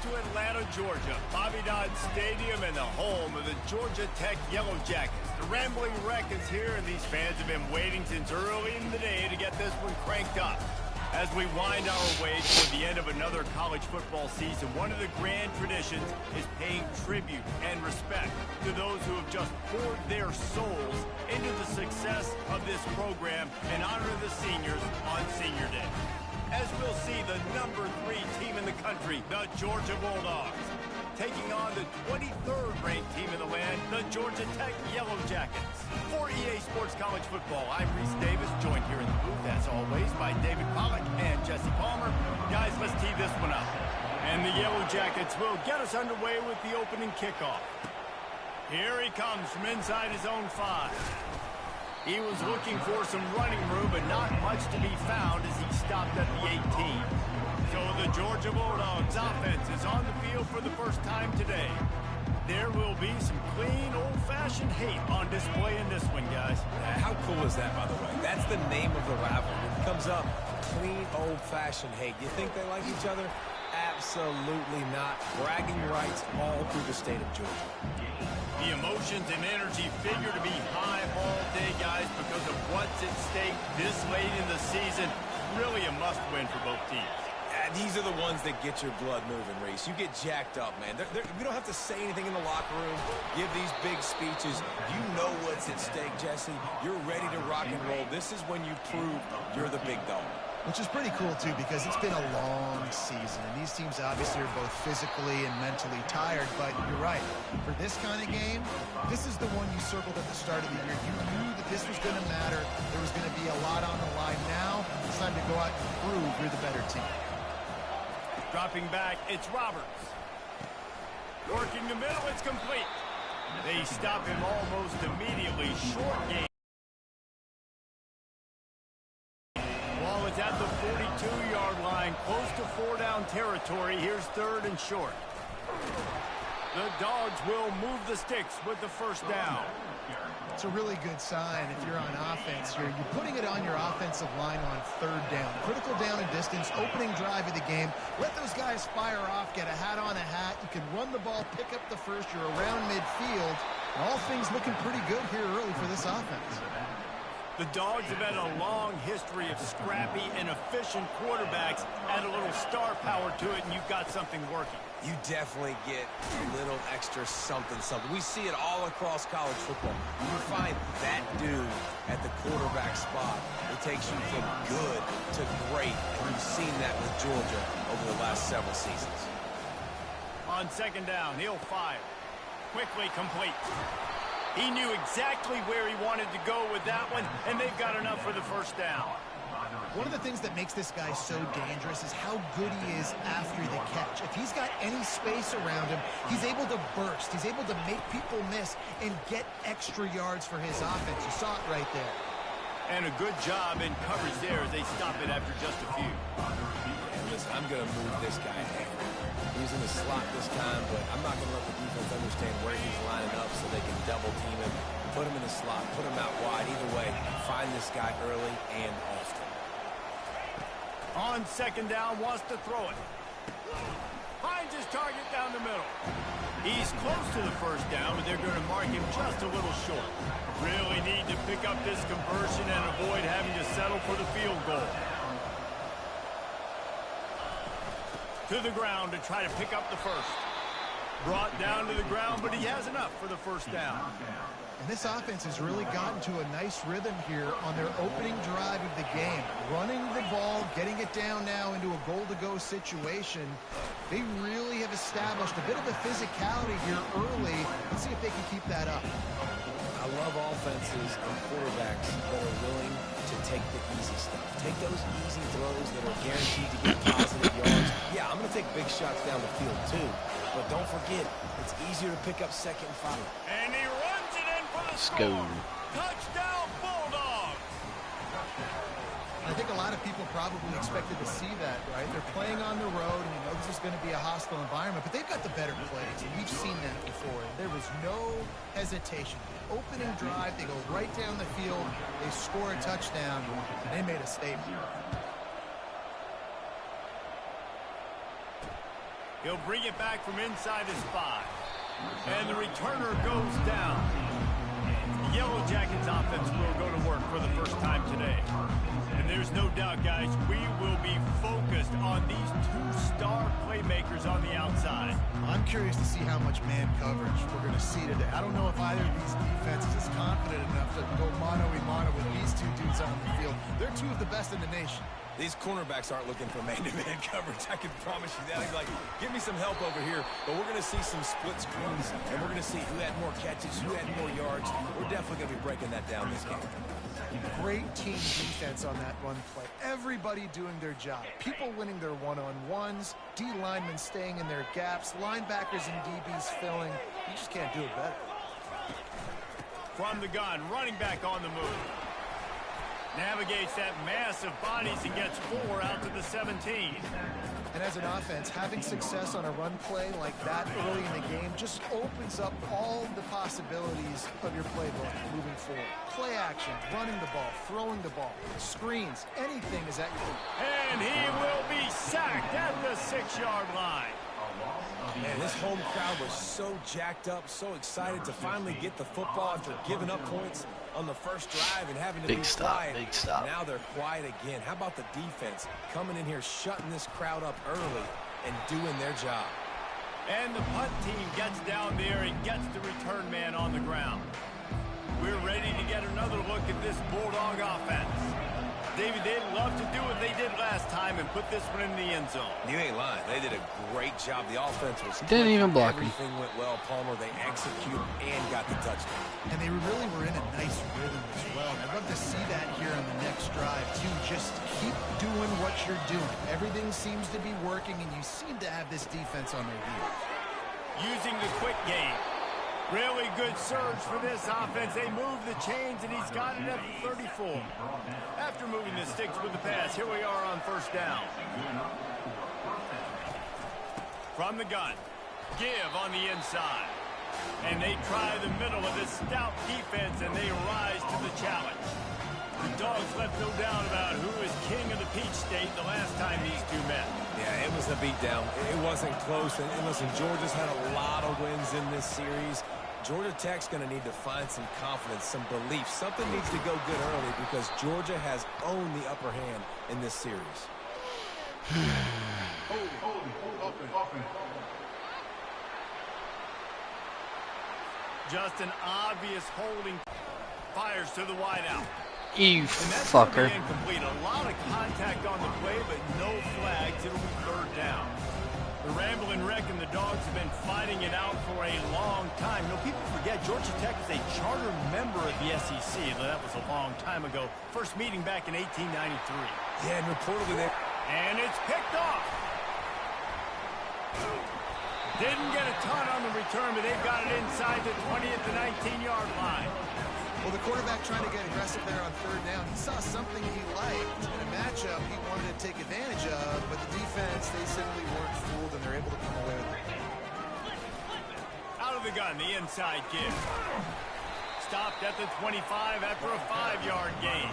to Atlanta, Georgia, Bobby Dodd Stadium and the home of the Georgia Tech Yellow Jackets. The Rambling Wreck is here, and these fans have been waiting since early in the day to get this one cranked up. As we wind our way toward the end of another college football season, one of the grand traditions is paying tribute and respect to those who have just poured their souls into the success of this program and honor the seniors on Senior Day. As we'll see the number 3 team in the country, the Georgia Bulldogs, taking on the 23rd ranked team in the land, the Georgia Tech Yellow Jackets. For EA Sports College Football, I'm Reese Davis, joined here in the booth, as always, by David Pollack and Jesse Palmer. Guys, let's tee this one up. And the Yellow Jackets will get us underway with the opening kickoff. Here he comes from inside his own 5. He was looking for some running room, but not much to be found as he stopped at the 18. So the Georgia Bulldogs offense is on the field for the first time today. There will be some clean, old-fashioned hate on display in this one, guys. How cool is that, by the way? That's the name of the rivalry. It comes up, clean, old-fashioned hate. You think they like each other? Absolutely not. Bragging rights all through the state of Georgia. The emotions and energy figure to be high all day, guys, because of what's at stake this late in the season. Really a must-win for both teams. These are the ones that get your blood moving, Reese. You get jacked up, man. We don't have to say anything in the locker room, give these big speeches. You know what's at stake, Jesse. You're ready to rock and roll. This is when you prove you're the big dog. Which is pretty cool, too, because it's been a long season. And these teams obviously are both physically and mentally tired. But you're right. For this kind of game, this is the one you circled at the start of the year. You knew that this was going to matter. There was going to be a lot on the line. Now it's time to go out and prove you're the better team. Dropping back, it's Roberts. Working the middle, it's complete. They stop him almost immediately. Short game. Ball is at the 42-yard line, close to 4-down territory. Here's 3rd and short. The Dogs will move the sticks with the first down. It's a really good sign if you're on offense here. You're putting it on your offensive line on 3rd down. Critical down and distance, opening drive of the game. Let those guys fire off, get a hat on a hat. You can run the ball, pick up the first. You're around midfield. And all things looking pretty good here early for this offense. The Dogs have had a long history of scrappy and efficient quarterbacks. Add a little star power to it, and you've got something working. You definitely get a little extra something. We see it all across college football. You find that dude at the quarterback spot. It takes you from good to great, and you've seen that with Georgia over the last several seasons. On 2nd down, he'll fire. Quickly complete. He knew exactly where he wanted to go with that one, and they've got enough for the first down. One of the things that makes this guy so dangerous is how good he is after the catch. If he's got any space around him, he's able to burst. He's able to make people miss and get extra yards for his offense. You saw it right there. And a good job in coverage there as they stop it after just a few. Yeah, listen, I'm going to move this guy down. He's in the slot this time, but I'm not going to let the defense understand where he's lining up so they can double team him, put him in the slot, put him out wide. Either way, find this guy early and often. On 2nd down, wants to throw it. Finds his target down the middle. He's close to the first down, but they're going to mark him just a little short. Really need to pick up this conversion and avoid having to settle for the field goal. To the ground to try to pick up the first. Brought down to the ground, but he has enough for the first down. And this offense has really gotten to a nice rhythm here on their opening drive of the game. Running the ball, getting it down now into a goal-to-go situation. They really have established a bit of a physicality here early. Let's see if they can keep that up. I love offenses and quarterbacks that are willing to take the easy stuff. Take those easy throws that are guaranteed to get positive yards. Yeah, I'm going to take big shots down the field too. But don't forget, it's easier to pick up 2nd and 5. And he runs it in for the score. Touchdown, Bulldogs! I think a lot of people probably expected to see that, right? They're playing on the road, and you know this is going to be a hostile environment, but they've got the better plays, and we've seen that before. There was no hesitation. Opening drive, they go right down the field, they score a touchdown, and they made a statement. He'll bring it back from inside his 5. And the returner goes down. The Yellow Jackets offense will go to work for the first time today. And there's no doubt, guys, we will be focused on these 2 star playmakers on the outside. I'm curious to see how much man coverage we're going to see today. I don't know if either of these defenses is confident enough to go mano-a-mano with these 2 dudes on the field. They're 2 of the best in the nation. These cornerbacks aren't looking for man-to-man coverage. I can promise you that. He's like, give me some help over here. But we're going to see some split screens, and we're going to see who had more catches, who had more yards. We're definitely going to be breaking that down this game. Great team defense on that run play. Everybody doing their job. People winning their one-on-ones, D linemen staying in their gaps, linebackers and DBs filling. You just can't do it better. From the gun, running back on the move. Navigates that mass of bodies and gets 4 out to the 17. And as an offense, having success on a run play like that early in the game just opens up all the possibilities of your playbook moving forward. Play action, running the ball, throwing the ball, screens, anything is at your... And he will be sacked at the 6-yard line. Man, this home crowd was so jacked up, so excited to finally get the football after giving up points on the first drive and having to be quiet. Big stop. Now they're quiet again. How about the defense coming in here, shutting this crowd up early and doing their job? And the punt team gets down there and gets the return man on the ground. We're ready to get another look at this Bulldog offense. David, they'd love to do what they did last time and put this one in the end zone. You ain't lying. They did a great job. The offense was didn't even block him. Everything went well. Palmer, they executed and got the touchdown. And they really were in a nice rhythm as well. And I'd love to see that here on the next drive, too. Just keep doing what you're doing. Everything seems to be working, and you seem to have this defense on their heels. Using the quick game. Really good surge for this offense. They move the chains, and he's got it at the 34. After moving the sticks with the pass, here we are on first down. From the gun, give on the inside. And they try the middle of this stout defense, and they rise to the challenge. The Dogs left no doubt about who is king of the Peach State the last time these 2 met. Yeah, it was a beatdown. It wasn't close. And listen, Georgia's had a lot of wins in this series. Georgia Tech's going to need to find some confidence, some belief. Something needs to go good early because Georgia has owned the upper hand in this series. Just an obvious holding. Fires to the wideout. You fucker. Incomplete. A lot of contact on the play, but no flags. It'll be third down. The Rambling Wreck and the Dogs have been fighting it out for a long time. You know, people forget Georgia Tech is a charter member of the SEC. That was a long time ago. First meeting back in 1893. Yeah, and reportedly they... And it's picked off. Didn't get a ton on the return, but they've got it inside the 20 at the 19-yard line. Well, the quarterback trying to get aggressive there on third down. He saw something he liked in a matchup he wanted to take advantage of, but the defense, they simply weren't fooled, and they're able to come away with it. Out of the gun, the inside give. Stopped at the 25 after a 5-yard gain.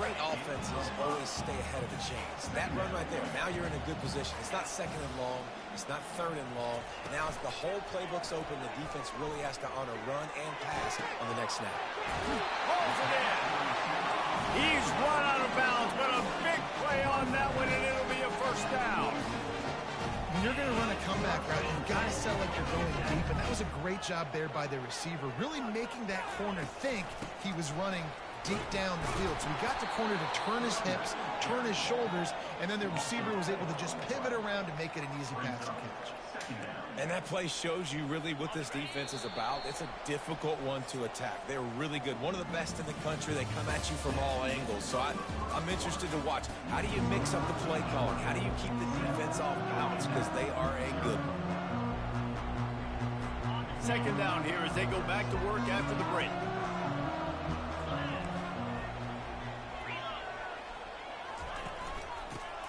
Great offenses always stay ahead of the chains. That run right there, now you're in a good position. It's not second and long. It's not third and long. Now as the whole playbook's open, the defense really has to honor run and pass on the next snap. Holds it in. He's run out of bounds, but a big play on that one, and it'll be a first down. When you're going to run a comeback route, you've got to sell like you're going deep, and that was a great job there by the receiver, really making that corner think he was running deep down the field. So he got the corner to turn his hips, turn his shoulders, and then the receiver was able to just pivot around and make it an easy pass and catch. And that play shows you really what this defense is about. It's a difficult one to attack. They're really good. One of the best in the country. They come at you from all angles. So I'm interested to watch. How do you mix up the play calling? How do you keep the defense off balance? Because they are a good one. Second down here as they go back to work after the break.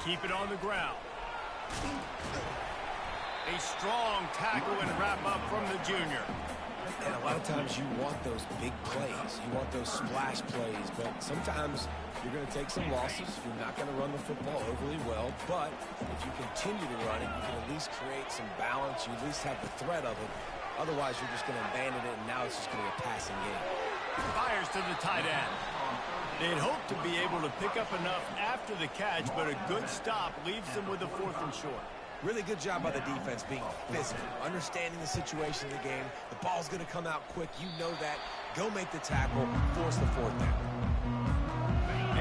Keep it on the ground. A strong tackle and wrap up from the junior. And a lot of times you want those big plays. You want those splash plays. But sometimes you're going to take some losses. You're not going to run the football overly well. But if you continue to run it, you can at least create some balance. You at least have the threat of it. Otherwise, you're just going to abandon it, and now it's just going to be a passing game. Fires to the tight end. They'd hope to be able to pick up enough after the catch, but a good stop leaves them with a 4th and short. Really good job by the defense being physical, understanding the situation of the game. The ball's going to come out quick. You know that. Go make the tackle, force the 4th down.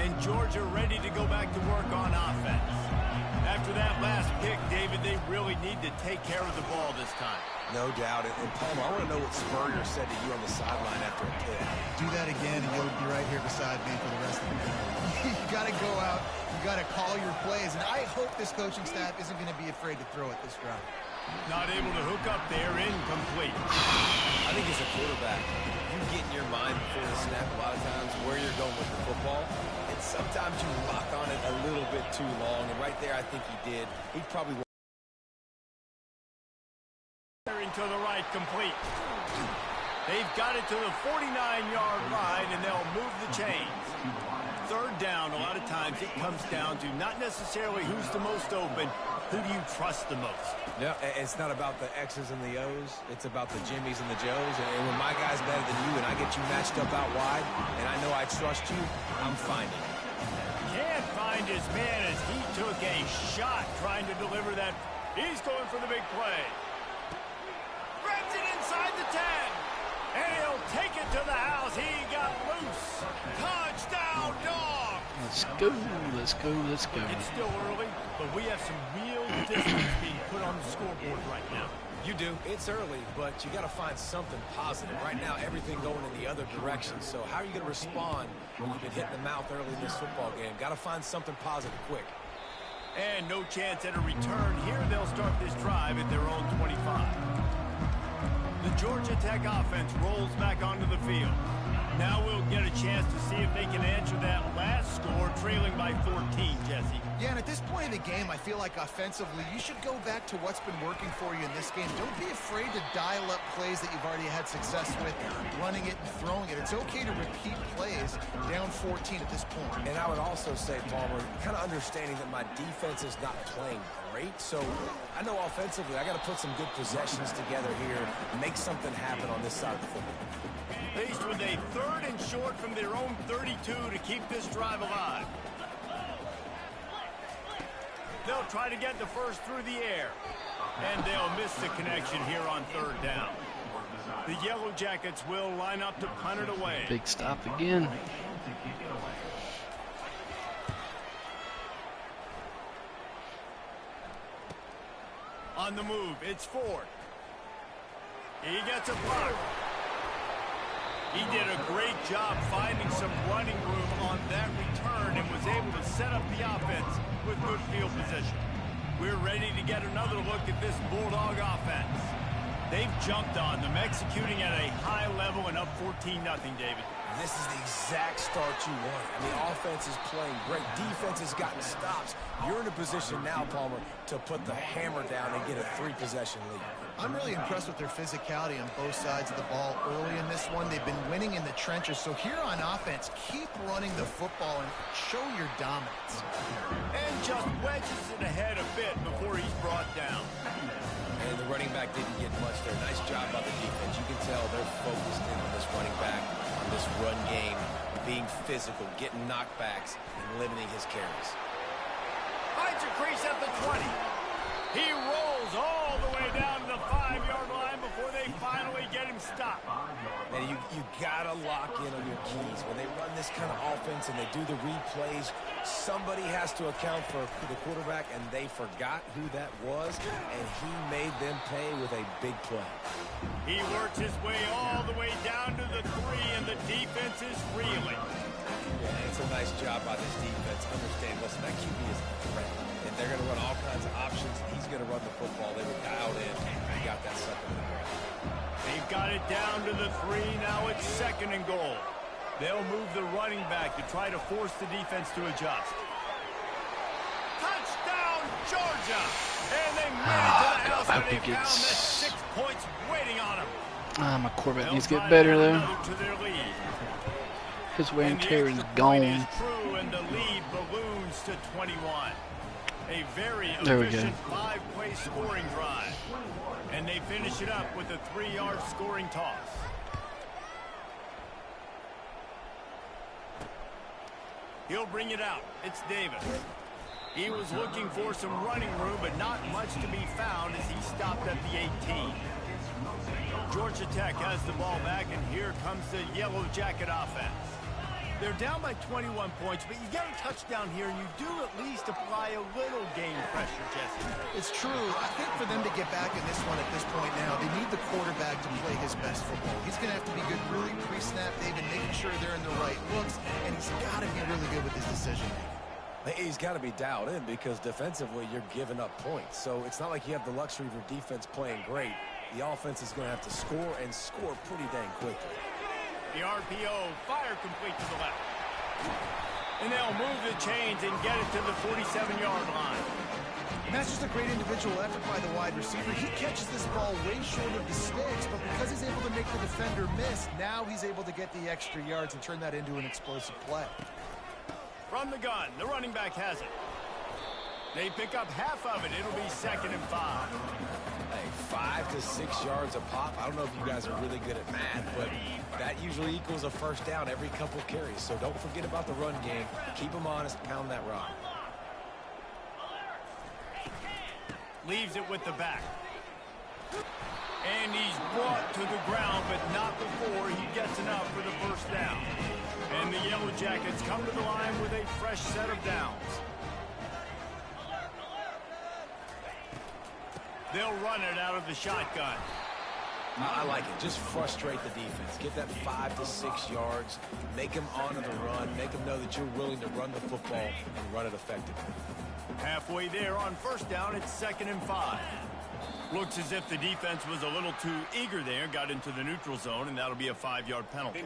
And Georgia ready to go back to work on offense. After that last pick, David, they really need to take care of the ball this time. No doubt. And Palmer, I want to know what Spurrier said to you on the sideline after a pick. Do that again, and you'll be right here beside me for the rest of the game. You got to go out. You got to call your plays. And I hope this coaching staff isn't going to be afraid to throw it this drive. Not able to hook up there, incomplete. I think as a quarterback, you get in your mind before the snap a lot of times where you're going with the football. And sometimes you lock on it a little bit too long. And right there, I think he did. He probably to the right, complete. They've got it to the 49-yard line, and they'll move the chains. 3rd down, a lot of times it comes down to not necessarily who's the most open, who do you trust the most? Yeah, it's not about the X's and the O's. It's about the Jimmies and the Joes. And when my guy's better than you and I get you matched up out wide, and I know I trust you, I'm finding it. Can't find his man as he took a shot trying to deliver that. He's going for the big play. Grabs it inside the 10. And he'll take it to the house. He got loose. Touchdown, dog. Let's go, let's go, let's go. It's still early, but we have some real distance being put on the scoreboard right now. You do. It's early, but you got to find something positive. Right now, everything going in the other direction. So how are you going to respond when you've been hit in the mouth early in this football game? Got to find something positive quick. And no chance at a return. Here they'll start this drive at their own 25. The Georgia Tech offense rolls back onto the field. Now we'll get a chance to see if they can answer that last score, trailing by 14, Jesse. Yeah, and at this point in the game, I feel like offensively, you should go back to what's been working for you in this game. Don't be afraid to dial up plays that you've already had success with, running it and throwing it. It's okay to repeat plays down 14 at this point. And I would also say, Palmer, kind of understanding that my defense is not playing great. So I know offensively, I got to put some good possessions together here, make something happen on this side of the football. Faced with a 3rd and short from their own 32 to keep this drive alive. They'll try to get the first through the air. And they'll miss the connection here on 3rd down. The Yellow Jackets will line up to punt it away. Big stop again. On the move, it's Ford. He gets a block. He did a great job finding some running room on that return and was able to set up the offense with good field position. We're ready to get another look at this Bulldog offense. They've jumped on them, executing at a high level and up 14-0, David. This is the exact start you want. I mean, offense is playing great. Defense has gotten stops. You're in a position now, Palmer, to put the hammer down and get a 3-possession lead. I'm really impressed with their physicality on both sides of the ball early in this one. They've been winning in the trenches. So here on offense, keep running the football and show your dominance. And just wedges it ahead a bit before he's brought down. And the running back didn't get much there. Nice job by the defense. You can tell they're focused in on this running back, on this run game, being physical, getting knockbacks, and limiting his carries. Finds a crease at the 20. He rolls all the way down to the 5-yard line before they finally get him stopped. And you got to lock in on your keys. When they run this kind of offense and they do the replays, somebody has to account for the quarterback, and they forgot who that was, and he made them pay with a big play. He works his way all the way down to the 3, and the defense is reeling. Yeah, it's a nice job by this defense. Understand, listen, that QB is a threat. And they're going to run all kinds of options. He's going to run the football. They were dialed in. He got that second and goal. They've got it down to the 3. Now it's 2nd and goal. They'll move the running back to try to force the defense to adjust. Touchdown, Georgia! And they made it to the house, and they found that 6 points waiting on them. My quarterback They'll needs to try get better, add though. another to their lead. His wear and And the tear is extra point gone. is true, and the lead balloons to 21. A very There we go. efficient 5-play scoring drive. And they finish it up with a 3-yard scoring toss. He'll bring it out. It's Davis. He was looking for some running room, but not much to be found as he stopped at the 18. Georgia Tech has the ball back, and here comes the Yellow Jacket offense. They're down by 21 points, but you get a touchdown here, and you do at least apply a little game pressure, Jesse. It's true. I think for them to get back in this one at this point now, they need the quarterback to play his best football. He's going to have to be good really pre-snap, David, making sure they're in the right looks, and he's got to be really good with his decision-making. He's got to be dialed in because defensively you're giving up points. So it's not like you have the luxury of your defense playing great. The offense is going to have to score and score pretty dang quickly. The RPO, fire complete to the left. And they'll move the chains and get it to the 47-yard line. And that's just a great individual effort by the wide receiver. He catches this ball way short of the sticks, but because he's able to make the defender miss, now he's able to get the extra yards and turn that into an explosive play. From the gun, the running back has it. They pick up half of it. It'll be 2nd and 5. Hey, 5 to 6 yards a pop. I don't know if you guys are really good at math, but that usually equals a first down every couple carries. So don't forget about the run game. Keep them honest, pound that rock. Leaves it with the back. And he's brought to the ground, but not before he gets enough for the first down. And the Yellow Jackets come to the line with a fresh set of downs. They'll run it out of the shotgun. I like it. Just frustrate the defense. Get that 5 to 6 yards. Make them honor the run. Make them know that you're willing to run the football and run it effectively. Halfway there on first down, it's 2nd and 5. Looks as if the defense was a little too eager there, got into the neutral zone, and that'll be a 5-yard penalty.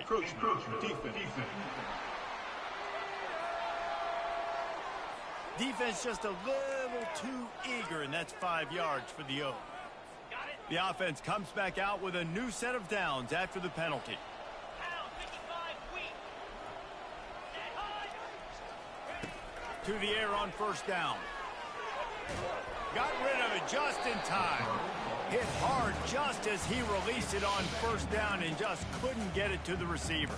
Defense just a little too eager, and that's 5 yards for the O. The offense comes back out with a new set of downs after the penalty. To the air on first down. Got rid of it just in time. Hit hard just as he released it on first down and just couldn't get it to the receiver.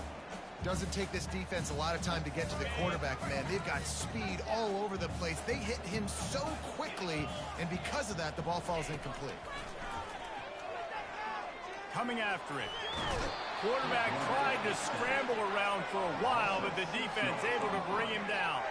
Doesn't take this defense a lot of time to get to the quarterback, man. They've got speed all over the place. They hit him so quickly, and because of that, the ball falls incomplete. Coming after it. Quarterback tried to scramble around for a while, but the defense able to bring him down.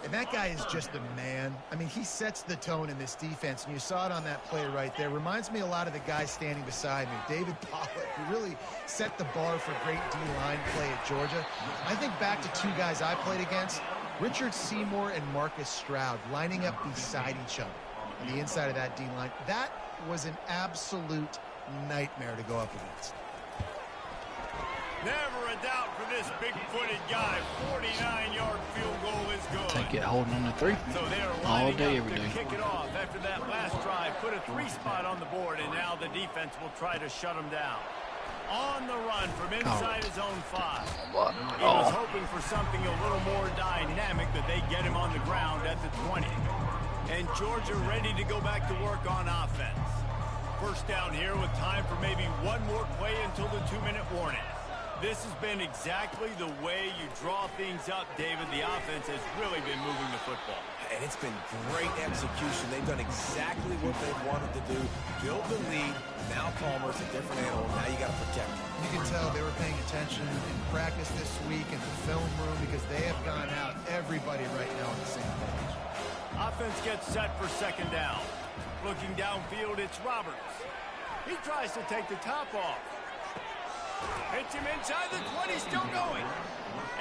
And that guy is just a man. I mean, he sets the tone in this defense, and you saw it on that play right there. Reminds me a lot of the guy standing beside me, David Pollock, who really set the bar for great D-line play at Georgia. I think back to two guys I played against, Richard Seymour and Marcus Stroud, lining up beside each other on the inside of that D-line. That was an absolute nightmare to go up against. Never a doubt for this big-footed guy. 49-yard field goal is good. Take it holding on to 3. So they're All lining day, up every to day. kick it off after that last drive. Put a 3 spot on the board, and now the defense will try to shut him down. On the run from inside his own 5. He was hoping for something a little more dynamic, but they get him on the ground at the 20. And Georgia ready to go back to work on offense. First down here with time for maybe one more play until the 2-minute warning. This has been exactly the way you draw things up, David. The offense has really been moving the football. And it's been great execution. They've done exactly what they wanted to do. Build the lead. Now Palmer's a different animal. Now you got to protect him. You can tell they were paying attention in practice this week in the film room because they have gone out, everybody right now on the same page. Offense gets set for 2nd down. Looking downfield, it's Roberts. He tries to take the top off. Hits him inside the 20, still going.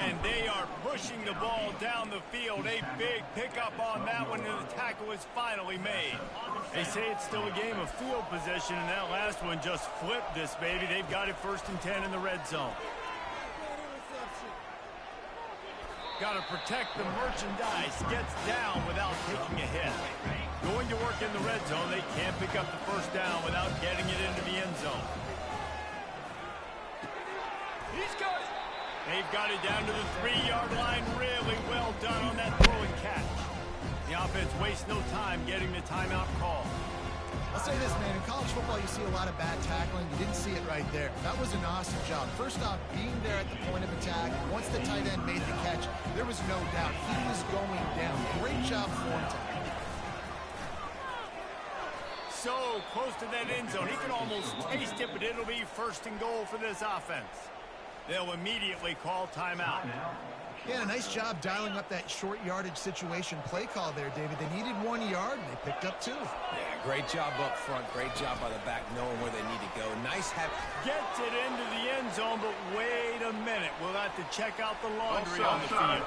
And they are pushing the ball down the field. A big pickup on that one, and the tackle is finally made. They say it's still a game of field position, and that last one just flipped this baby. They've got it 1st and 10 in the red zone. Got to protect the merchandise. Gets down without taking a hit. Going to work in the red zone. They can't pick up the first down without getting it into the end zone. They've got it down to the 3-yard line. Really well done on that throw and catch. The offense wastes no time getting the timeout call. I'll say this, man. In college football, you see a lot of bad tackling. You didn't see it right there. That was an awesome job. First off, being there at the point of attack. Once the tight end made the catch, there was no doubt he was going down. Great job for him tonight. So close to that end zone. He can almost taste it, but it'll be first and goal for this offense. They'll immediately call timeout. Yeah, a nice job dialing up that short yardage situation play call there, David. They needed 1 yard, and they picked up 2. Yeah, great job up front. Great job by the back knowing where they need to go. Nice have. Gets it into the end zone, but wait a minute. We'll have to check out the laundry on the field.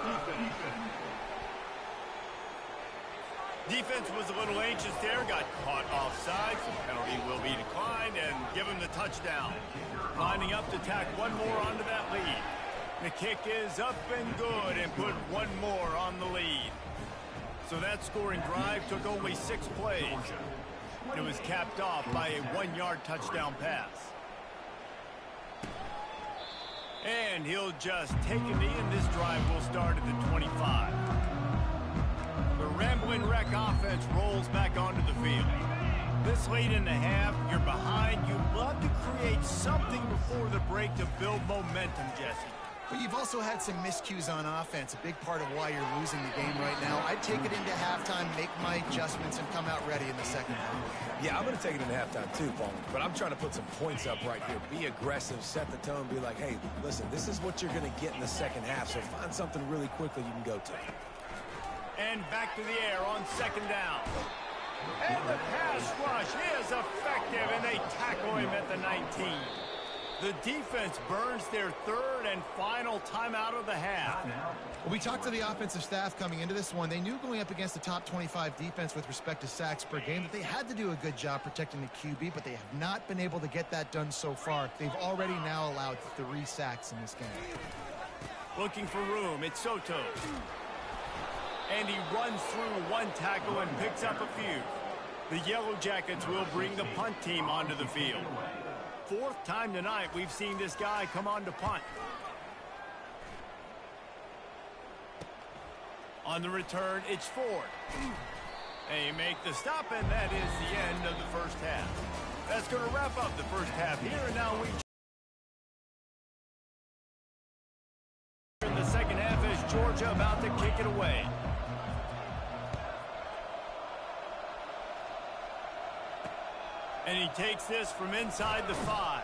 Defense was a little anxious there, got caught offside. So penalty will be declined and give him the touchdown. Lining up to tack one more onto that lead. The kick is up and good and put one more on the lead. So that scoring drive took only 6 plays. It was capped off by a 1-yard touchdown pass. And he'll just take a knee, and this drive will start at the 25. The Rambling Wreck offense rolls back onto the field. This late in the half, you're behind. You'd love to create something before the break to build momentum, Jesse. But you've also had some miscues on offense, a big part of why you're losing the game right now. I'd take it into halftime, make my adjustments, and come out ready in the second half. Yeah, I'm going to take it into halftime too, Paul. But I'm trying to put some points up right here. Be aggressive, set the tone, be like, hey, listen, this is what you're going to get in the second half, so find something really quickly you can go to. And back to the air on second down. And the pass rush is effective, and they tackle him at the 19. The defense burns their third and final timeout of the half. Well, we talked to the offensive staff coming into this one. They knew going up against the top 25 defense with respect to sacks per game that they had to do a good job protecting the QB, but they have not been able to get that done so far. They've already now allowed 3 sacks in this game. Looking for room, it's Soto. And he runs through 1 tackle and picks up a few. The Yellow Jackets will bring the punt team onto the field. 4th time tonight we've seen this guy come on to punt. On the return, it's Ford. They make the stop, and that is the end of the first half. That's going to wrap up the first half here, and now we in the second half as Georgia about to kick it away. And he takes this from inside the 5.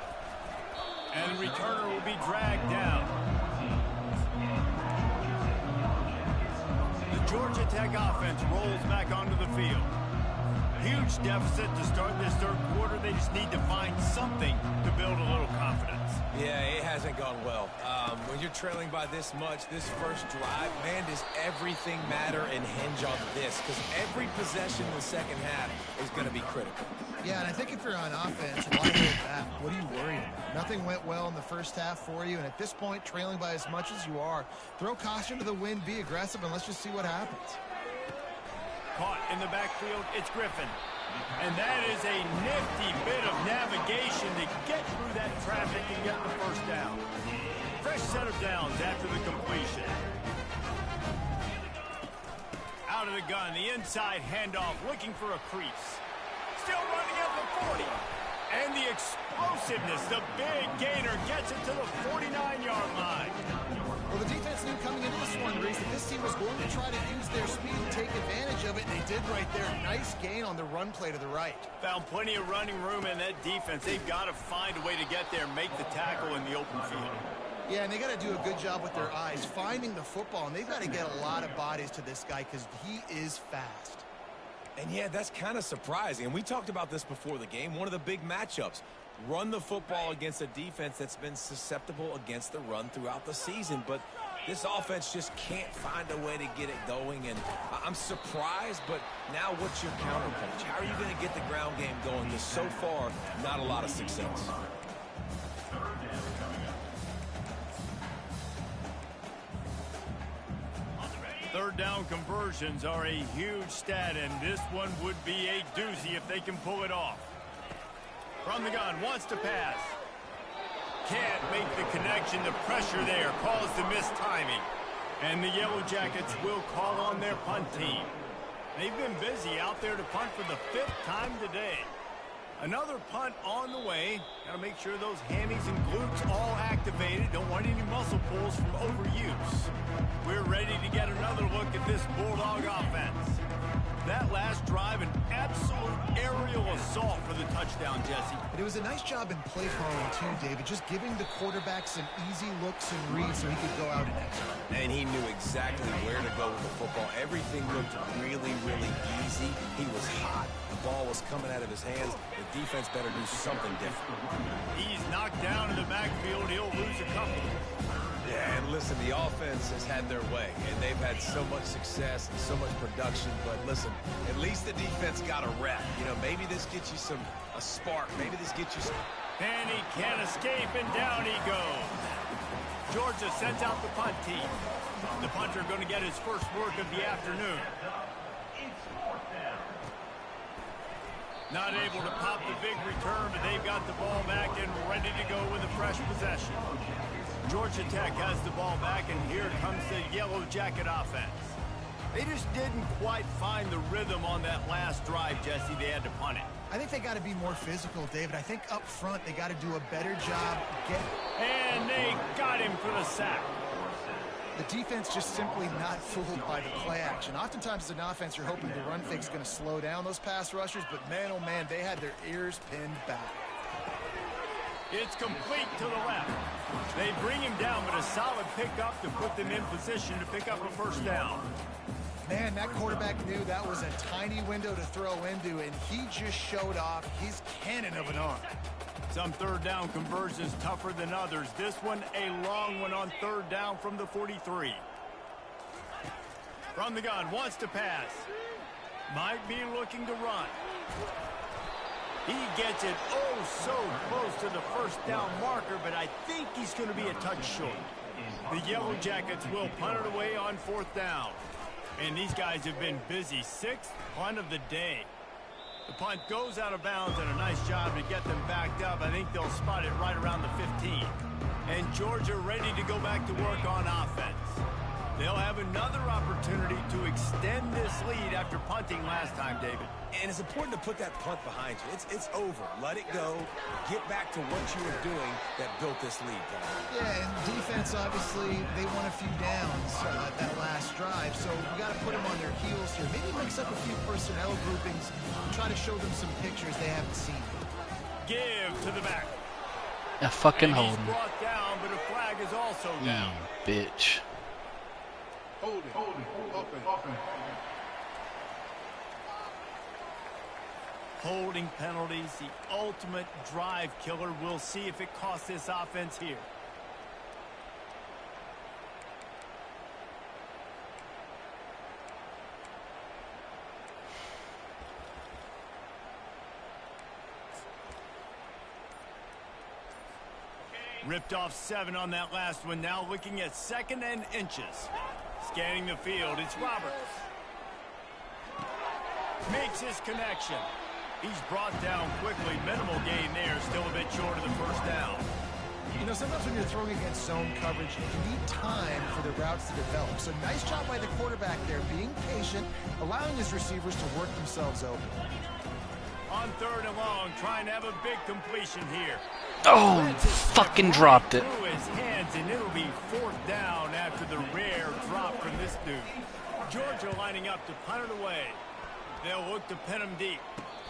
And the returner will be dragged down. The Georgia Tech offense rolls back onto the field. Huge deficit to start this third quarter. They just need to find something to build a little confidence. Yeah, it hasn't gone well. When you're trailing by this much, this first drive, man, does everything matter and hinge on this? Because every possession in the second half is going to be critical. Yeah, and I think if you're on offense, why hold back? What are you worried about? Nothing went well in the first half for you, and at this point, trailing by as much as you are, throw caution to the wind, be aggressive, and let's just see what happens. Caught in the backfield, it's Griffin. And that is a nifty bit of navigation to get through that traffic and get the first down. Fresh set of downs after the completion. Out of the gun, the inside handoff, looking for a crease. Still running at the 40. And the explosiveness, the big gainer gets it to the 49-yard line. Well, the defense knew coming into this one, Reese, that this team was going to try to use their speed and take advantage of it, and they did right there. Nice gain on the run play to the right. Found plenty of running room in that defense. They've got to find a way to get there, make the tackle in the open field. Yeah, and they got to do a good job with their eyes, finding the football, and they've got to get a lot of bodies to this guy because he is fast. And yeah, that's kind of surprising. And we talked about this before the game. One of the big matchups. Run the football against a defense that's been susceptible against the run throughout the season. But this offense just can't find a way to get it going. And I'm surprised, but now what's your counterpunch? How are you going to get the ground game going? Because so far, not a lot of success. Third down conversions are a huge stat, and this one would be a doozy if they can pull it off. From the gun, wants to pass. can't make the connection. The pressure there caused the missed timing. And the Yellow Jackets will call on their punt team. They've been busy out there to punt for the 5th time today. Another punt on the way. Got to make sure those hammies and glutes all activated. Don't want any muscle pulls from overuse. We're ready to get another look at this Bulldog offense. That last drive, an absolute aerial assault for the touchdown, Jesse. But it was a nice job in play calling, too, David. Just giving the quarterback some easy looks and reads so he could go out and execute. And he knew exactly where to go with the football. Everything looked really, really easy. He was hot. The ball was coming out of his hands. The defense better do something different. He's knocked down in the backfield. He'll lose a couple. Yeah, and listen, the offense has had their way, and they've had so much success and so much production. But listen, at least the defense got a rep. You know, maybe this gets you a spark. Maybe this gets you some. And he can't escape, and down he goes. Georgia sends out the punt team. The punter going to get his first work of the afternoon. Not able to pop the big return, but they've got the ball back and ready to go with a fresh possession. Georgia Tech has the ball back, and here comes the Yellow Jacket offense. They just didn't quite find the rhythm on that last drive, Jesse. They had to punt it. I think they got to be more physical, David. I think up front they got to do a better job And they got him for the sack. The defense just simply not fooled by the play action. Oftentimes as an offense, you're hoping the run fake is going to slow down those pass rushers, but man, oh man, they had their ears pinned back. It's complete to the left. They bring him down, but a solid pickup to put them in position to pick up a first down. Man, that quarterback knew that was a tiny window to throw into, and he just showed off his cannon of an arm. Some third down conversions tougher than others. This one, a long one on third down from the 43. From the gun, wants to pass. Might be looking to run. He gets it so close to the first down marker, but I think he's going to be a touch short. The Yellow Jackets will punt it away on 4th down. And these guys have been busy. 6th punt of the day. The punt goes out of bounds, and a nice job to get them backed up. I think they'll spot it right around the 15. And Georgia ready to go back to work on offense. They'll have another opportunity to extend this lead after punting last time, David. And it's important to put that punt behind you. It's over. Let it go. Get back to what you were doing that built this lead, Paul. Yeah, and defense, obviously, they won a few downs that last drive, so you got to put them on their heels here. Maybe mix up a few personnel groupings and try to show them some pictures they haven't seen. Give to the back. A fucking He's holding. brought down, but a flag is also down. Bitch. Holding penalties, the ultimate drive killer. We'll see if it costs this offense here. Ripped off 7 on that last one. Now looking at 2nd and inches. Scanning the field, it's Roberts. Makes his connection. He's brought down quickly. Minimal gain there. Still a bit short of the first down. You know, sometimes when you're throwing against zone coverage, you need time for the routes to develop. So nice job by the quarterback there, being patient, allowing his receivers to work themselves open. On 3rd and long, trying to have a big completion here. Oh, fucking dropped it. Through his hands, and it'll be 4th down after the rare drop from this dude. Georgia lining up to punt it away. They'll look to pin him deep.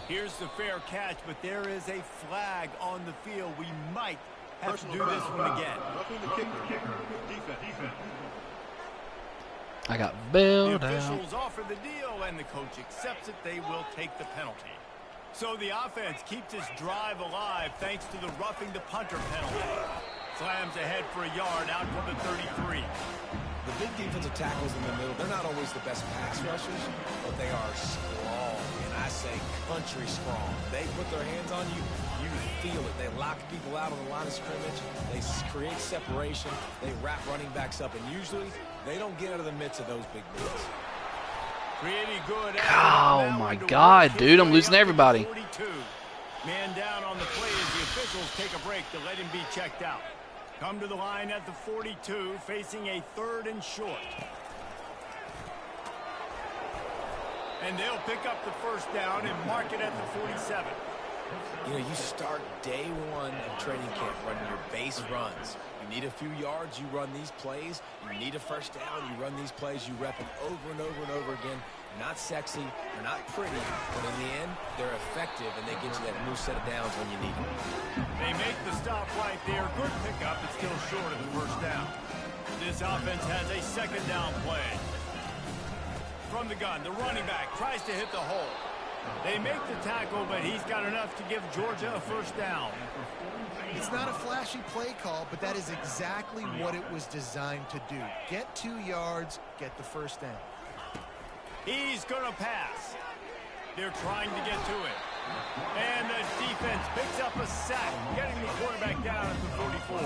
Here's the fair catch, but there is a flag on the field. We might have to do this one again. I got bailed The out. officials offer the deal, and the coach accepts it. They will take the penalty. So the offense keeps its drive alive thanks to the roughing the punter penalty. Slams ahead for a yard out from the 33. The big defensive tackles in the middle, they're not always the best pass rushers, but they are strong, and I say country strong. They put their hands on you, you feel it. They lock people out on the line of scrimmage. They create separation. They wrap running backs up, and usually they don't get out of the midst of those big boys. Pretty good. Oh my God, dude, I'm losing everybody. 42. Man down on the play as the officials take a break to let him be checked out. Come to the line at the 42, facing a 3rd and short. And they'll pick up the first down and mark it at the 47. You know, you start day one of training camp running your base runs. You need a few yards, you run these plays. You need a first down, you run these plays. You rep them over and over and over again. Not sexy, they're not pretty, but in the end, they're effective, and they get you that new set of downs when you need them. They make the stop right there. Good pickup, but still short of the first down. This offense has a 2nd down play. From the gun, the running back tries to hit the hole. They make the tackle, but he's got enough to give Georgia a first down. It's not a flashy play call, but that is exactly what it was designed to do. Get 2 yards, get the first down. He's going to pass. They're trying to get to it. And the defense picks up a sack, getting the quarterback down at the 44.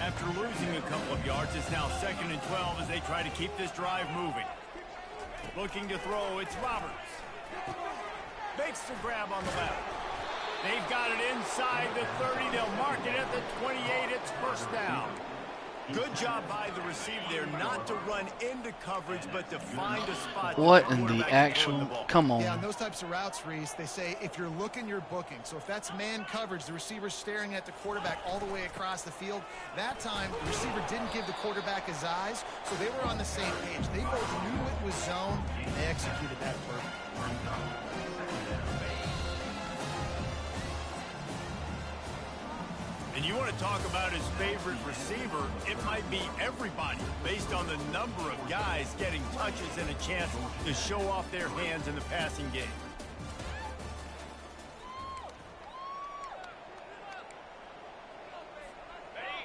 After losing a couple of yards, it's now 2nd and 12 as they try to keep this drive moving. Looking to throw, it's Roberts. Makes the grab on the left. They've got it inside the 30. They'll mark it at the 28. It's first down. Good job by the receiver there not to run into coverage, but to find a spot. What in the actual? Come on. Yeah, on those types of routes, Reese, they say if you're looking, you're booking. So if that's man coverage, the receiver's staring at the quarterback all the way across the field. That time, the receiver didn't give the quarterback his eyes, so they were on the same page. They both knew it was zone, and they executed that perfectly. And you want to talk about his favorite receiver, it might be everybody based on the number of guys getting touches and a chance to show off their hands in the passing game.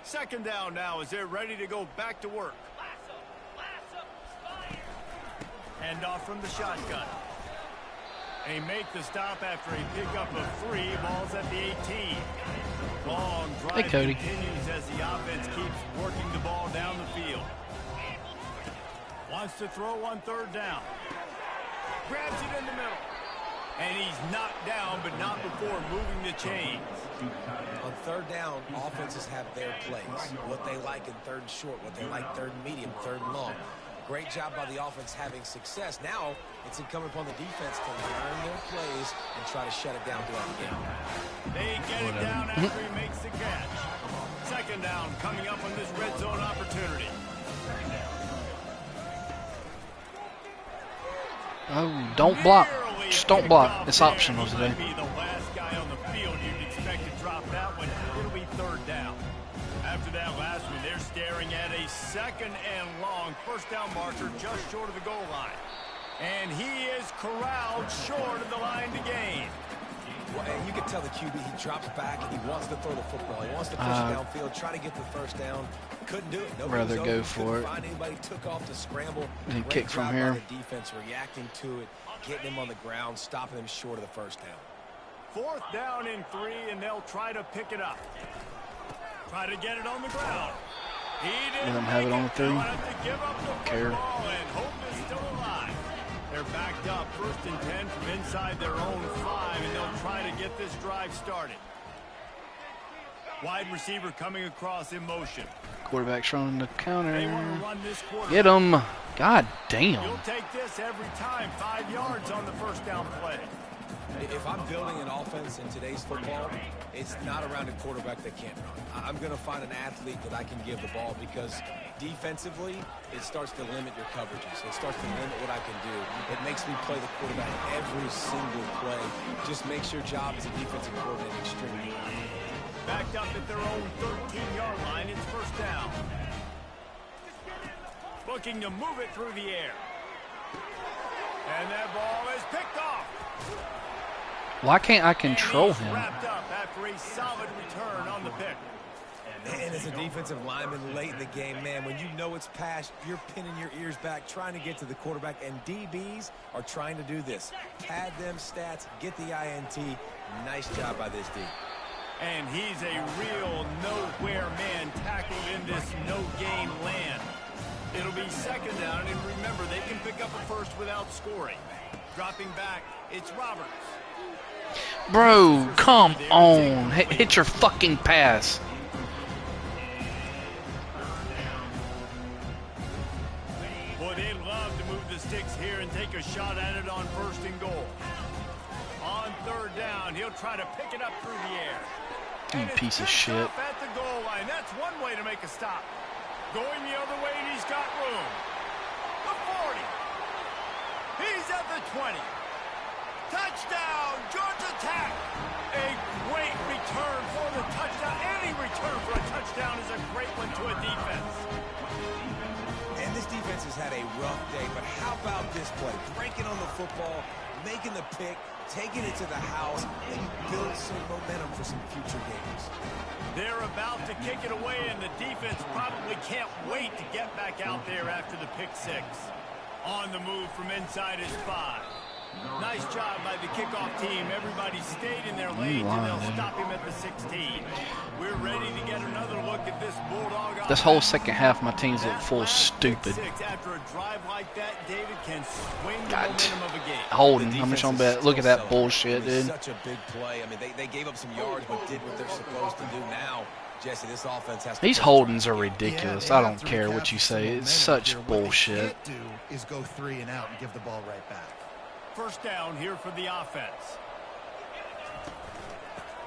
Second down now as they're ready to go back to work. Hand off from the shotgun. They make the stop after a pickup of 3. Ball's at the 18. Long drive continues as the offense keeps working the ball down the field. Wants to throw on 3rd down. Grabs it in the middle. And he's knocked down, but not before moving the chains. On 3rd down, offenses have their plays. What they like in 3rd and short, what they like 3rd and medium, 3rd and long. Great job by the offense having success. Now it's incumbent upon the defense to learn their plays and try to shut it down throughout the game. They get it down after he makes the catch. 2nd down coming up on this red zone opportunity. Oh, don't block. Just don't block. It's optional today. Be the last guy on the field you'd expect to drop that one. It'll be 3rd down. After that last one, they're staring at a 2nd and long. First down marker just short of the goal line. And he is corralled short of the line to gain. Well, and you can tell the QB, he drops back and he wants to throw the football. He wants to push it downfield, try to get the first down. Couldn't do it. Rather go for it. Find anybody, took off to scramble. And kick from here. The defense reacting to it, getting him on the ground, stopping him short of the first down. 4th down and 3, and they'll try to pick it up. Try to get it on the ground. He didn't Let them have it on the 3. give up the football and hope is still alive. They're backed up 1st and 10 from inside their own 5, and they'll try to get this drive started. Wide receiver coming across in motion. Quarterback's running the counter. They want to run this quarter. Get him. God damn. You'll take this every time. 5 yards on the first down play. If I'm building an offense in today's football, it's not around a quarterback that can't run. I'm going to find an athlete that I can give the ball because defensively, it starts to limit your coverages. It starts to limit what I can do. It makes me play the quarterback every single play. Just makes your job as a defensive coordinator extremely hard. Backed up at their own 13-yard line, it's first down. Looking to move it through the air. And that ball is picked off. Why can't I control him? Wrapped up after a solid return on the pick. And as a defensive lineman late in the game, man, when you know it's past, you're pinning your ears back, trying to get to the quarterback, and DBs are trying to do this. Pad them stats, get the INT. Nice job by this D. And he's a real nowhere man tackled in this no-gain land. It'll be second down, and remember, they can pick up a first without scoring. Dropping back, it's Roberts. Bro, come on. Hit your fucking pass. Boy, they love to move the sticks here and take a shot at it on 1st and goal. On 3rd down, he'll try to pick it up through the air. You piece of shit. At the goal line. That's one way to make a stop. Going the other way, and he's got room. The 40. He's at the 20. Touchdown, Georgia Tech. A great return for the touchdown. Any return for a touchdown is a great one to a defense. And this defense has had a rough day, but how about this play? Breaking on the football, making the pick, taking it to the house, and build some momentum for some future games. They're about to kick it away, and the defense probably can't wait to get back out there after the pick 6. On the move from inside his 5. Nice job by the kickoff team. Everybody stayed in their lanes, and they'll stop him at the 16. We're ready to get another look at this Bulldog. This whole second half, my teams look full stupid. After a drive like that, David can swing the momentum of a game. Holden, how much on bet? Look at that bullshit, dude. Such a big play. I mean, they gave up some yards, but did what they're supposed to do now. Jesse, this offense has to. These Holdens are ridiculous. I don't care what you say. It's such bullshit. What they can't do is go 3 and out and give the ball right back. 1st down here for the offense.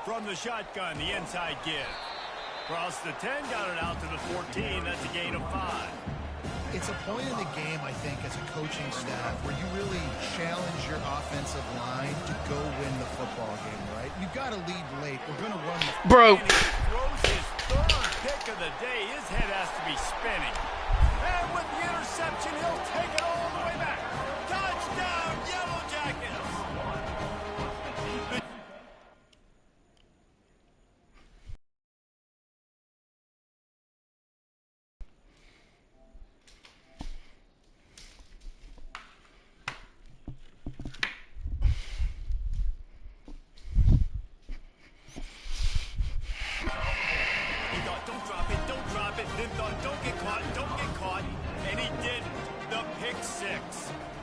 From the shotgun, the inside give. Cross the 10, got it out to the 14. That's a gain of 5. It's a point in the game, I think, as a coaching staff, where you really challenge your offensive line to go win the football game, right? You've got to lead late. We're going to run the... Bro. And he throws his 3rd pick of the day. His head has to be spinning. And with the interception, he'll take it all the way back. Touchdown, Yellow Jackets! Then thought, don't get caught, and he did the pick 6.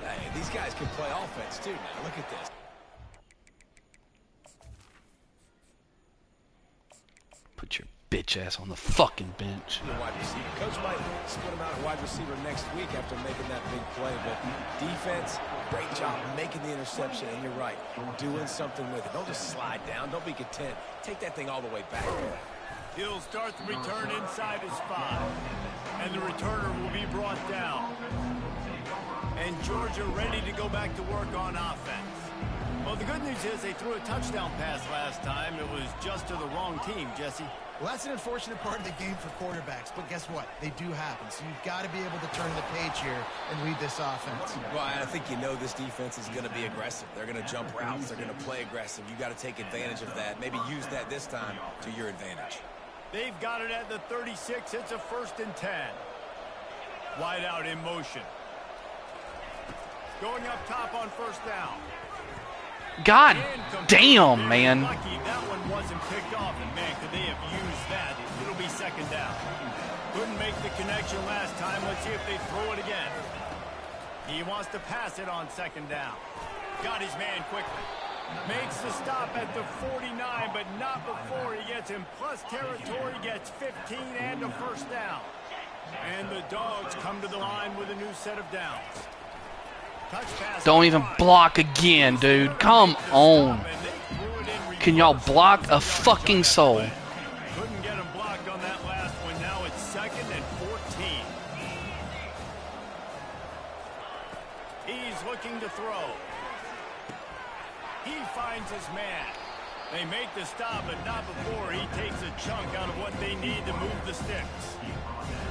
Hey, these guys can play offense, too, now. Look at this. Put your bitch ass on the fucking bench. Wide receiver. Coach might split him out at wide receiver next week after making that big play, but defense, great job making the interception, and you're right, doing something with it. Don't just slide down. Don't be content. Take that thing all the way back. He'll start the return inside his 5. And the returner will be brought down. And Georgia ready to go back to work on offense. Well, the good news is they threw a touchdown pass last time. It was just to the wrong team, Jesse. Well, that's an unfortunate part of the game for quarterbacks, but guess what? They do happen. So you've got to be able to turn the page here and lead this offense. Well, I think you know this defense is going to be aggressive. They're going to jump routes. They're going to play aggressive. You've got to take advantage of that. Maybe use that this time to your advantage. They've got it at the 36. It's a 1st and 10. Wide out in motion. Going up top on 1st down. God damn, man. Lucky that one wasn't picked off, and man, could they have used that? It'll be 2nd down. Couldn't make the connection last time. Let's see if they throw it again. He wants to pass it on 2nd down. Got his man quickly. Makes the stop at the 49, but not before he gets in plus territory, gets 15 and a 1st down. And the Dogs come to the line with a new set of downs. Don't even block again, dude. Come on. Can y'all block a fucking soul? Couldn't get him blocked on that last one. Now it's 2nd and 14. He's looking to throw. He finds his man. They make the stop, but not before he takes a chunk out of what they need to move the sticks.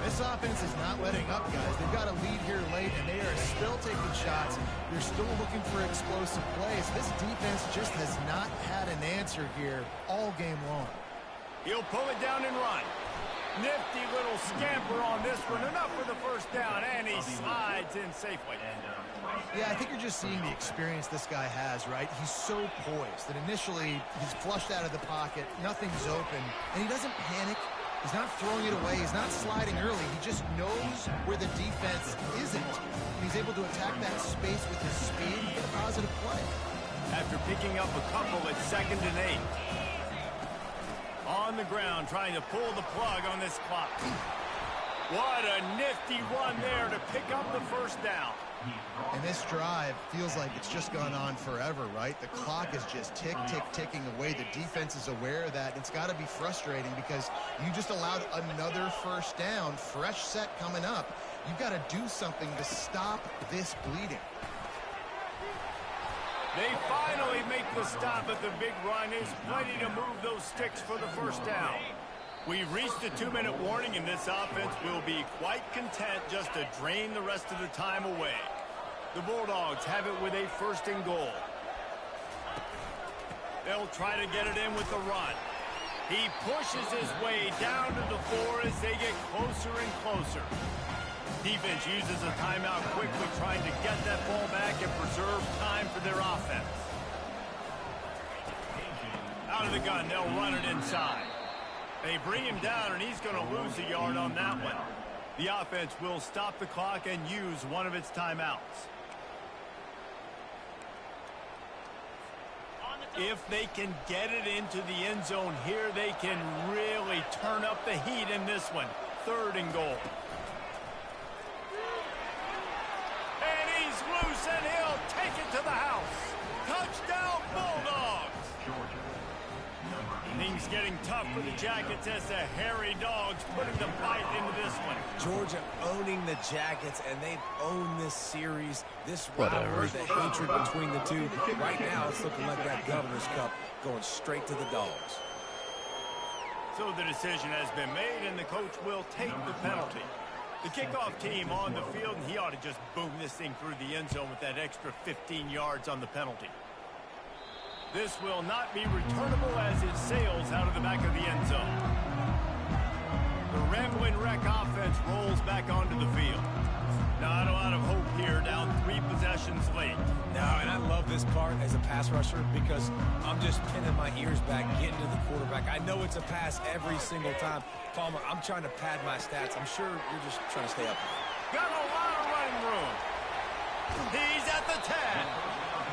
This offense is not letting up, guys. They've got a lead here late, and they are still taking shots. They're still looking for explosive plays. This defense just has not had an answer here all game long. He'll pull it down and run. Nifty little scamper on this one. Enough for the 1st down, and he slides in safely. Yeah, I think you're just seeing the experience this guy has, right? He's so poised that initially he's flushed out of the pocket, nothing's open, and he doesn't panic. He's not throwing it away. He's not sliding early. He just knows where the defense isn't. And he's able to attack that space with his speed and get a positive play. after picking up a couple at 2nd and 8. On the ground, trying to pull the plug on this clock. What a nifty run there to pick up the first down. And this drive feels like it's just gone on forever, right? The clock is just ticking away. The defense is aware of that. It's got to be frustrating because you just allowed another first down, fresh set coming up. You've got to do something to stop this bleeding. They finally make the stop at the big run. Is plenty to move those sticks for the first down. We've reached a 2-minute warning, and this offense will be quite content just to drain the rest of the time away. The Bulldogs have it with a 1st and goal. They'll try to get it in with the run. He pushes his way down to the floor as they get closer and closer. Defense uses a timeout quickly, trying to get that ball back and preserve time for their offense. Out of the gun, they'll run it inside. They bring him down, and he's going to lose a yard on that one. The offense will stop the clock and use one of its timeouts. If they can get it into the end zone here, they can really turn up the heat in this one. 3rd and goal. And he's loose, and he'll take it to the house. Touchdown, Bulldogs! Things getting tough for the Jackets as the hairy dogs putting the fight into this one. Georgia owning the Jackets, and they've owned this series. This rivalry, the hatred between the two. Right now, it's looking like that Governor's Cup going straight to the Dogs. So the decision has been made, and the coach will take the penalty. The kickoff team on the field, and he ought to just boom this thing through the end zone with that extra 15 yards on the penalty. This will not be returnable as it sails out of the back of the end zone. The Rambling Wreck offense rolls back onto the field. Not a lot of hope here, down 3 possessions late. No, and I love this part as a pass rusher because I'm just pinning my ears back, getting to the quarterback. I know it's a pass every single time. Palmer, I'm trying to pad my stats. I'm sure you're just trying to stay up. Got a lot of running room. He's at the 10.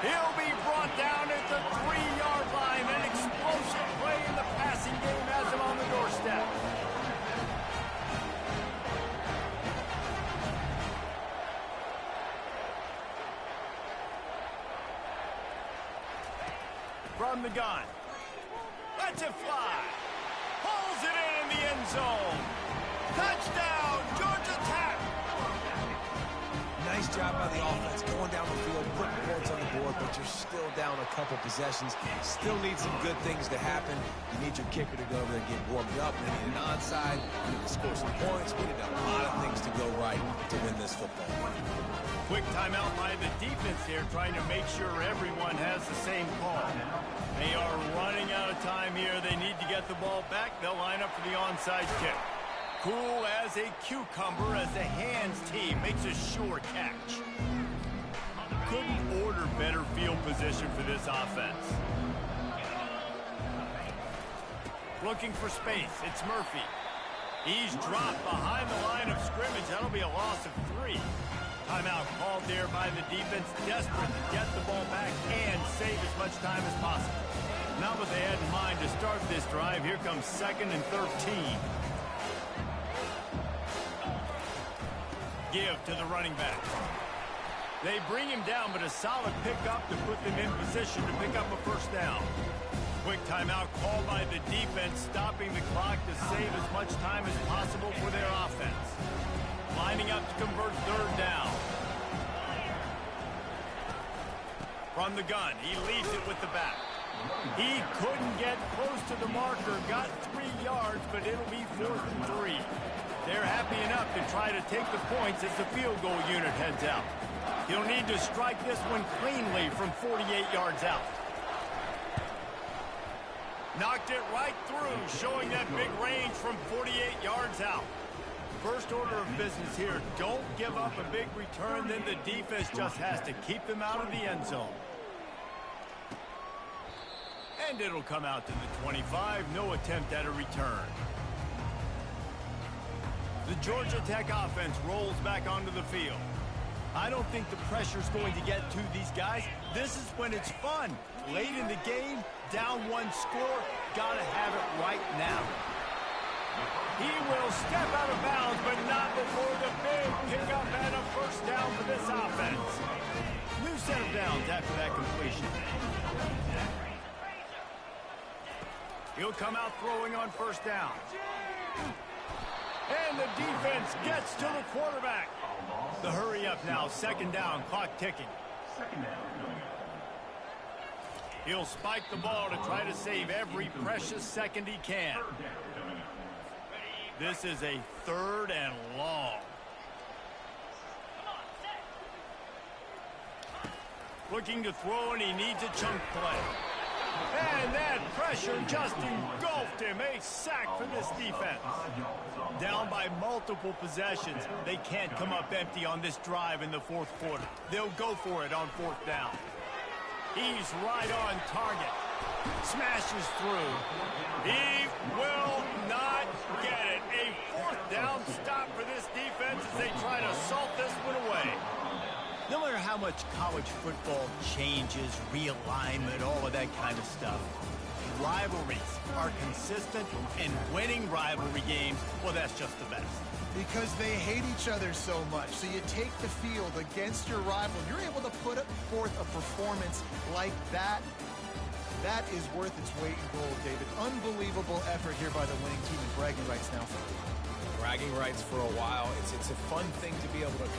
He'll be brought down at the 3-yard line. An explosive play in the passing game has him on the doorstep. From the gun. Lets it fly. Pulls it in the end zone. Touchdown, Georgia Tech. Nice job by the offense going down the field, putting points on the board, but you're still down a couple possessions. Still need some good things to happen. You need your kicker to go over there and get warmed up. You need an onside. You need to score some points. We need a lot of things to go right to win this football. Quick timeout by the defense here, trying to make sure everyone has the same call. They are running out of time here. They need to get the ball back. They'll line up for the onside kick. Cool as a cucumber as the hands team makes a sure catch. Couldn't order better field position for this offense. Looking for space. It's Murphy. He's dropped behind the line of scrimmage. That'll be a loss of 3. Timeout called there by the defense, desperate to get the ball back and save as much time as possible. Not what they had in mind to start this drive. Here comes 2nd and 13. Give to the running back. They bring him down, but a solid pickup to put them in position to pick up a first down. Quick timeout called by the defense, stopping the clock to save as much time as possible for their offense. Lining up to convert 3rd down. From the gun, he leads it with the back. He couldn't get close to the marker, got 3 yards, but it'll be 4th and 3. They're happy enough to try to take the points as the field goal unit heads out. He'll need to strike this one cleanly from 48 yards out. Knocked it right through, showing that big range from 48 yards out. First order of business here, don't give up a big return, then the defense just has to keep them out of the end zone. And it'll come out to the 25, no attempt at a return. The Georgia Tech offense rolls back onto the field. I don't think the pressure's going to get to these guys. This is when it's fun. Late in the game, down one score, gotta have it right now. He will step out of bounds, but not before the big pickup and a first down for this offense. New set of downs after that completion. He'll come out throwing on first down. And the defense gets to the quarterback. The hurry up now, second down, clock ticking. He'll spike the ball to try to save every precious second he can. This is a third and long. Looking to throw, and he needs a chunk play. And that pressure just engulfed him. A sack for this defense. Down by multiple possessions. They can't come up empty on this drive in the fourth quarter. They'll go for it on fourth down. He's right on target. Smashes through. He will not get it. A fourth down stop for this defense as they try to salt this one away. No matter how much college football changes, realignment, all of that kind of stuff, rivalries are consistent, and winning rivalry games, well, that's just the best. Because they hate each other so much. So you take the field against your rival. You're able to put forth a performance like that. That is worth its weight in gold, David. Unbelievable effort here by the winning team, and bragging rights now for them. Bragging rights for a while. It's a fun thing to be able to